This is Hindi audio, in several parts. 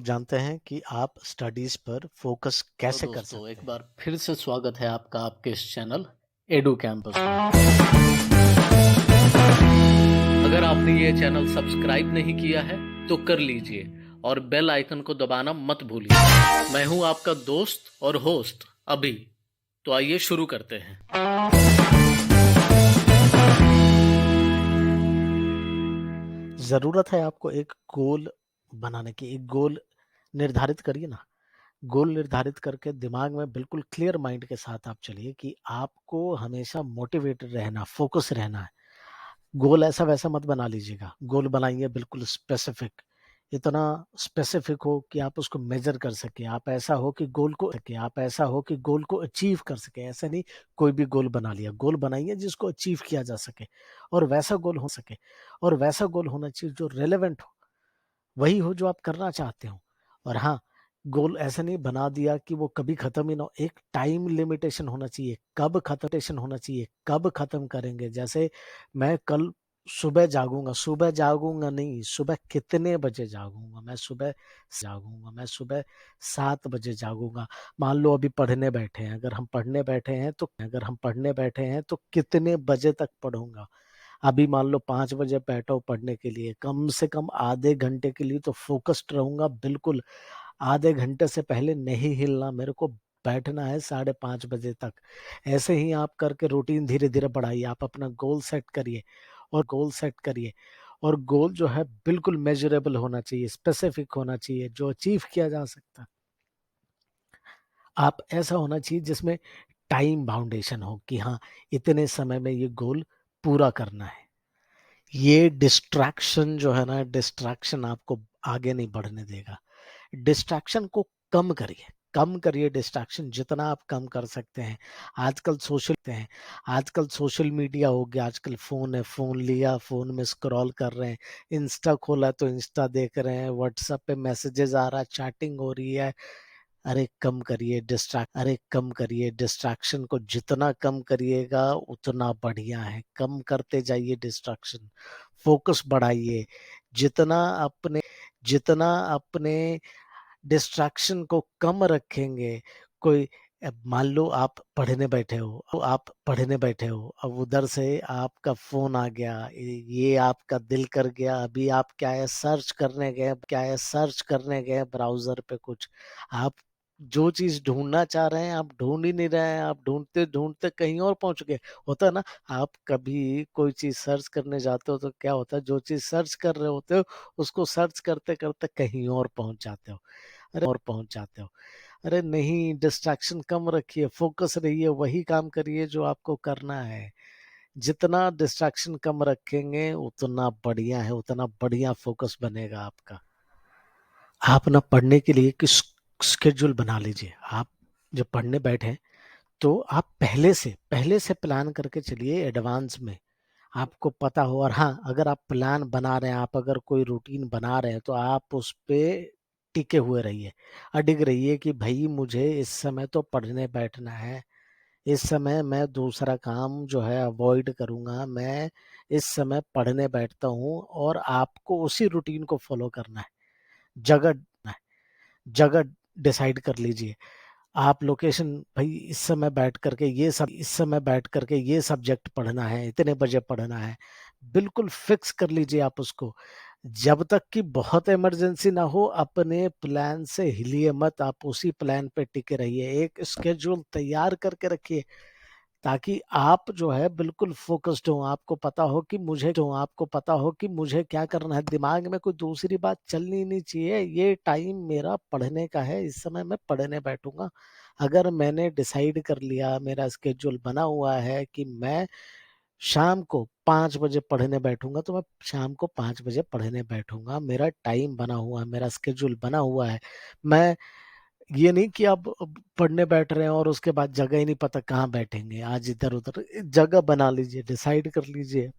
जानते हैं कि आप स्टडीज पर फोकस तो कैसे कर दोस्तों सकते एक हैं। बार फिर से स्वागत है आपका आपके इस चैनल एडू कैंपस में। अगर आपने ये चैनल सब्सक्राइब नहीं किया है तो कर लीजिए और बेल आइकन को दबाना मत भूलिए। मैं हूं आपका दोस्त और होस्ट अभी। तो आइए शुरू करते हैं। ज़रूरत है आपको एक गोल बनाने की। एक गोल निर्धारित करिए ना। गोल निर्धारित करके दिमाग में बिल्कुल क्लियर माइंड के साथ आप चलिए कि आपको हमेशा मोटिवेटेड रहना, फोकस रहना है। गोल ऐसा वैसा मत बना लीजिएगा। गोल बनाइए बिल्कुल स्पेसिफिक, इतना स्पेसिफिक हो कि आप उसको मेजर कर सके। आप ऐसा हो कि गोल को अचीव कर सके। ऐसा नहीं कोई भी गोल बना लिया। गोल बनाइए जिसको अचीव किया जा सके, और वैसा गोल हो सके। और वैसा गोल होना चाहिए जो रेलेवेंट हो, वही हो जो आप करना चाहते हो। और हाँ, गोल ऐसा नहीं बना दिया कि वो कभी खत्म ही ना हो। एक टाइम लिमिटेशन होना चाहिए, कब खत्म करेंगे। जैसे मैं कल सुबह जागूंगा नहीं, सुबह कितने बजे जागूंगा। मैं सुबह 7 बजे जागूंगा। मान लो अभी पढ़ने बैठे हैं, अगर हम पढ़ने बैठे हैं तो कितने बजे तक पढ़ूंगा। अभी मान लो 5 बजे बैठा हूँ पढ़ने के लिए, कम से कम आधे घंटे के लिए तो फोकस्ड रहूंगा बिल्कुल। आधे घंटे से पहले नहीं हिलना मेरे को। बैठना है 5:30 बजे तक। ऐसे ही आप करके रूटीन धीरे धीरे बढ़ाइए। आप अपना गोल सेट करिए। और गोल जो है बिल्कुल मेजरेबल होना चाहिए, स्पेसिफिक होना चाहिए, जो अचीव किया जा सकता है। आप ऐसा होना चाहिए जिसमें टाइम बाउंडेशन हो कि हाँ, इतने समय में ये गोल पूरा करना है। ये डिस्ट्रैक्शन जो है ना, डिस्ट्रैक्शन आपको आगे नहीं बढ़ने देगा। डिस्ट्रैक्शन को कम करिए डिस्ट्रैक्शन जितना आप कम कर सकते हैं। आजकल सोशल मीडिया हो गया। आजकल फोन है, फोन लिया, फोन में स्क्रॉल कर रहे हैं। इंस्टा खोला तो इंस्टा देख रहे हैं, व्हाट्सएप पे मैसेजेस आ रहा है, चैटिंग हो रही है। अरे कम करिए डिस्ट्रैक्शन को। जितना कम करिएगा उतना बढ़िया है। कम करते जाइए डिस्ट्रैक्शन, फोकस बढ़ाइए। जितना अपने जितना अपने डिस्ट्रैक्शन को कम रखेंगे। कोई मान लो आप पढ़ने बैठे हो, अब उधर से आपका फोन आ गया, ये आपका दिल कर गया। अभी आप क्या है सर्च करने गए ब्राउजर पे कुछ। आप जो चीज ढूंढना चाह रहे हैं आप ढूंढ ही नहीं रहे हैं। आप ढूंढते ढूंढते कहीं और पहुंच गए। होता है ना, आप कभी कोई चीज सर्च करने जाते हो तो क्या होता है, जो चीज सर्च कर रहे होते हो उसको सर्च करते करते कहीं और पहुंच जाते हो। अरे नहीं, डिस्ट्रैक्शन कम रखिए, फोकस रहिए, वही काम करिए जो आपको करना है। जितना डिस्ट्रैक्शन कम रखेंगे उतना बढ़िया है, उतना बढ़िया फोकस बनेगा आपका। आप ना पढ़ने के लिए एक स्केड्यूल बना लीजिए। आप जब पढ़ने बैठे तो आप पहले से प्लान करके चलिए एडवांस में। आपको पता हो। और हाँ, अगर आप प्लान बना रहे हैं, आप अगर कोई रूटीन बना रहे हैं तो आप उस पे टिके हुए रहिए, अडिग रहिए कि भाई मुझे इस समय तो पढ़ने बैठना है। इस समय मैं दूसरा काम जो है अवॉइड करूंगा। मैं इस समय पढ़ने बैठता हूँ, और आपको उसी रूटीन को फॉलो करना है। जगह जगह डिसाइड कर लीजिए। आप लोकेशन, भाई इस समय बैठ करके ये सब्जेक्ट पढ़ना है, इतने बजे पढ़ना है। बिल्कुल फिक्स कर लीजिए आप उसको। जब तक कि बहुत इमरजेंसी ना हो, अपने प्लान से हिलिए मत। आप उसी प्लान पे टिके रहिए। एक स्केड्यूल तैयार करके रखिए ताकि आप जो है बिल्कुल फोकस्ड हो। आपको पता हो कि मुझे क्या करना है। दिमाग में कोई दूसरी बात चलनी नहीं चाहिए। ये टाइम मेरा पढ़ने का है, इस समय मैं पढ़ने बैठूंगा। अगर मैंने डिसाइड कर लिया, मेरा स्केड्यूल बना हुआ है कि मैं शाम को 5 बजे पढ़ने बैठूंगा, तो मैं शाम को 5 बजे पढ़ने बैठूंगा। मेरा टाइम बना हुआ है, मेरा स्केड्यूल बना हुआ है। मैं ये नहीं कि आप पढ़ने बैठ रहे हैं और उसके बाद जगह ही नहीं पता कहाँ बैठेंगे। आज इधर उधर जगह बना लीजिए, डिसाइड कर लीजिए।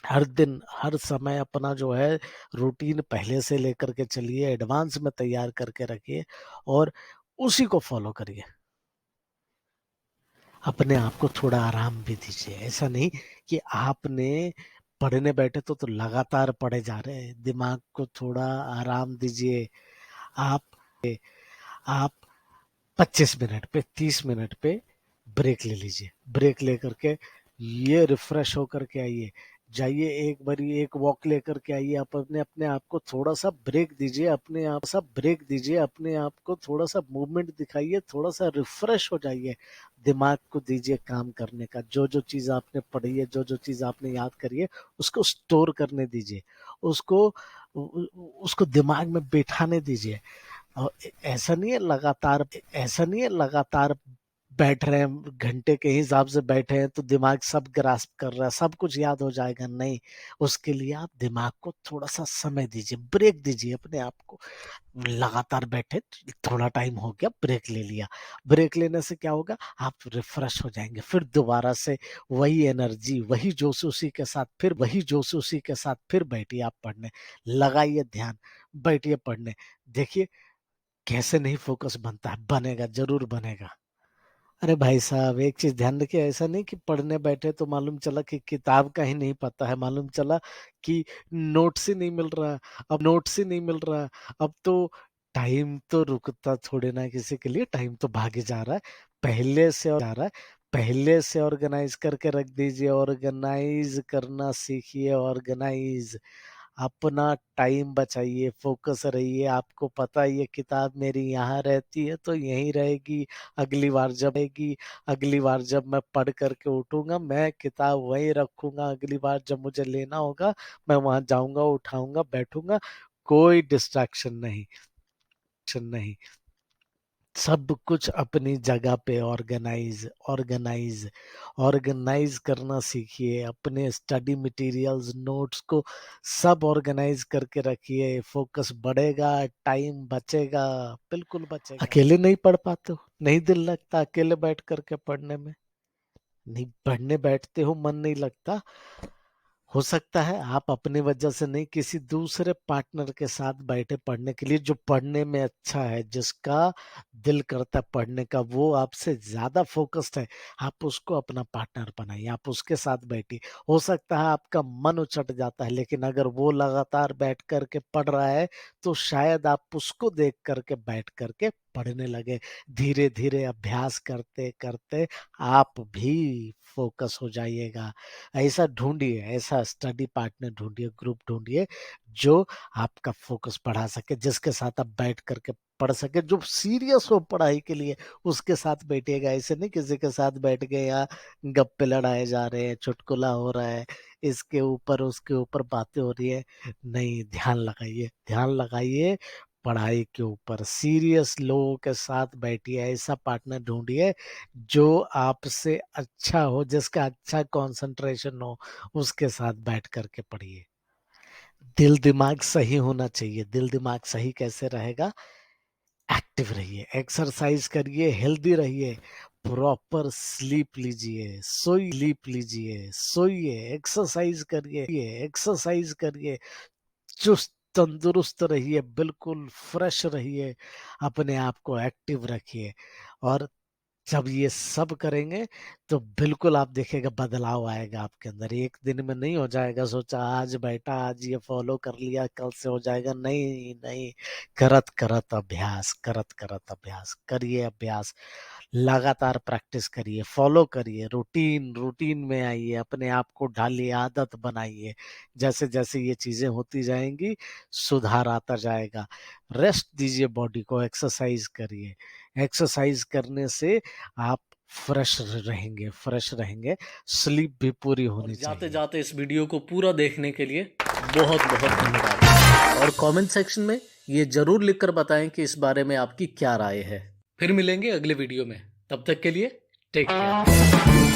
हर दिन हर समय अपना जो है रूटीन पहले से लेकर के चलिए, एडवांस में तैयार करके रखिए, और उसी को फॉलो करिए। अपने आप को थोड़ा आराम भी दीजिए। ऐसा नहीं कि आपने पढ़ने बैठे तो लगातार पढ़े जा रहे हैं। दिमाग को थोड़ा आराम दीजिए। आप आप 25 मिनट पे 30 मिनट पे ब्रेक ले लीजिए। ब्रेक लेकर के ये रिफ्रेश होकर के आइए, जाइए एक बारी एक वॉक लेकर के आइए। आप अपने अपने आप को थोड़ा सा ब्रेक दीजिए, अपने आप को थोड़ा सा मूवमेंट दिखाइए, थोड़ा सा रिफ्रेश हो जाइए। दिमाग को दीजिए काम करने का। जो जो चीज आपने पढ़ी है, जो जो चीज आपने याद करी है, उसको स्टोर करने दीजिए, उसको उसको दिमाग में बैठाने दीजिए। और ऐसा नहीं है लगातार बैठ रहे हैं, घंटे के हिसाब से बैठे हैं तो दिमाग सब ग्रास्प कर रहा है, सब कुछ याद हो जाएगा। नहीं, उसके लिए आप दिमाग को थोड़ा सा समय दीजिए, ब्रेक दीजिए अपने आप को। लगातार बैठे, थोड़ा टाइम हो गया, ब्रेक ले लिया। ब्रेक लेने से क्या होगा, आप रिफ्रेश हो जाएंगे। फिर दोबारा से वही एनर्जी, वही जोश उसी के साथ फिर बैठिए आप पढ़ने, लगाइए ध्यान, बैठिए पढ़ने। देखिए कैसे नहीं फोकस बनता है, बनेगा, जरूर बनेगा। अरे भाई साहब, एक चीज ध्यान रखिए, ऐसा नहीं कि पढ़ने बैठे तो मालूम चला कि किताब का ही नहीं पता है, मालूम चला कि नोट्स ही नहीं मिल रहा। अब तो टाइम तो रुकता थोड़े ना किसी के लिए, टाइम तो भागे जा रहा है। पहले से ऑर्गेनाइज करके रख दीजिए, ऑर्गेनाइज करना सीखिए, ऑर्गेनाइज। अपना टाइम बचाइए, फोकस रहिए। आपको पता है ये किताब मेरी यहाँ रहती है तो यहीं रहेगी। अगली बार जब मैं पढ़ करके उठूंगा, मैं किताब वहीं रखूंगा। अगली बार जब मुझे लेना होगा, मैं वहां जाऊंगा, उठाऊंगा, बैठूंगा। कोई डिस्ट्रैक्शन नहीं। सब कुछ अपनी जगह पे ऑर्गेनाइज ऑर्गेनाइज ऑर्गेनाइज करना सीखिए। अपने स्टडी मटेरियल्स, नोट्स को सब ऑर्गेनाइज करके रखिए। फोकस बढ़ेगा, टाइम बचेगा, बिल्कुल बचेगा। अकेले नहीं पढ़ पाते हो, नहीं दिल लगता अकेले बैठ करके पढ़ने में, नहीं पढ़ने बैठते हो मन नहीं लगता। हो सकता है आप अपनी वजह से नहीं, किसी दूसरे पार्टनर के साथ बैठे पढ़ने के लिए, जो पढ़ने में अच्छा है, जिसका दिल करता है पढ़ने का, वो आपसे ज्यादा फोकस्ड है। आप उसको अपना पार्टनर बनाइए, आप उसके साथ बैठिए। हो सकता है आपका मन उचट जाता है, लेकिन अगर वो लगातार बैठ करके पढ़ रहा है तो शायद आप उसको देख करके बैठ करके पढ़ने लगे। धीरे धीरे अभ्यास करते करते आप भी फोकस हो जाइएगा। ऐसा स्टडी पार्टनर ढूंढिए, ग्रुप ढूंढिए, जो आपका फोकस बढ़ा सके, जिसके साथ आप बैठ करके पढ़ सके, जो सीरियस हो पढ़ाई के लिए, उसके साथ बैठिएगा। ऐसे नहीं किसी के साथ बैठ गए या गप्पे लड़ाए जा रहे हैं, चुटकुला हो रहा है, इसके ऊपर उसके ऊपर बातें हो रही है। नहीं, ध्यान लगाइए पढ़ाई के ऊपर। सीरियस लोगों के साथ बैठिए, ऐसा पार्टनर ढूंढिए जो आपसे अच्छा हो, जिसका अच्छा कंसंट्रेशन हो, उसके साथ बैठ करके पढ़िए। दिल दिमाग सही होना चाहिए। दिल दिमाग सही कैसे रहेगा, एक्टिव रहिए, एक्सरसाइज करिए, हेल्दी रहिए, प्रॉपर स्लीप लीजिए, सोइए, एक्सरसाइज करिए, चुस्त तंदुरुस्त रहिए, बिल्कुल फ्रेश रहिए, अपने आप को एक्टिव रखिए। और जब ये सब करेंगे तो बिल्कुल आप देखेगा बदलाव आएगा आपके अंदर। एक दिन में नहीं हो जाएगा, सोचा आज बैठा, आज ये फॉलो कर लिया, कल से हो जाएगा। नहीं नहीं, करत करत अभ्यास करिए। अभ्यास लगातार प्रैक्टिस करिए, फॉलो करिए, रूटीन में आइए, अपने आप को ढालिए, आदत बनाइए। जैसे जैसे ये चीजें होती जाएंगी, सुधार आता जाएगा। रेस्ट दीजिए बॉडी को, एक्सरसाइज करने से आप फ्रेश रहेंगे। स्लीप भी पूरी होनी चाहिए। जाते जाते इस वीडियो को पूरा देखने के लिए बहुत बहुत धन्यवाद। और कमेंट सेक्शन में ये जरूर लिखकर बताएं कि इस बारे में आपकी क्या राय है। फिर मिलेंगे अगले वीडियो में, तब तक के लिए टेक केयर।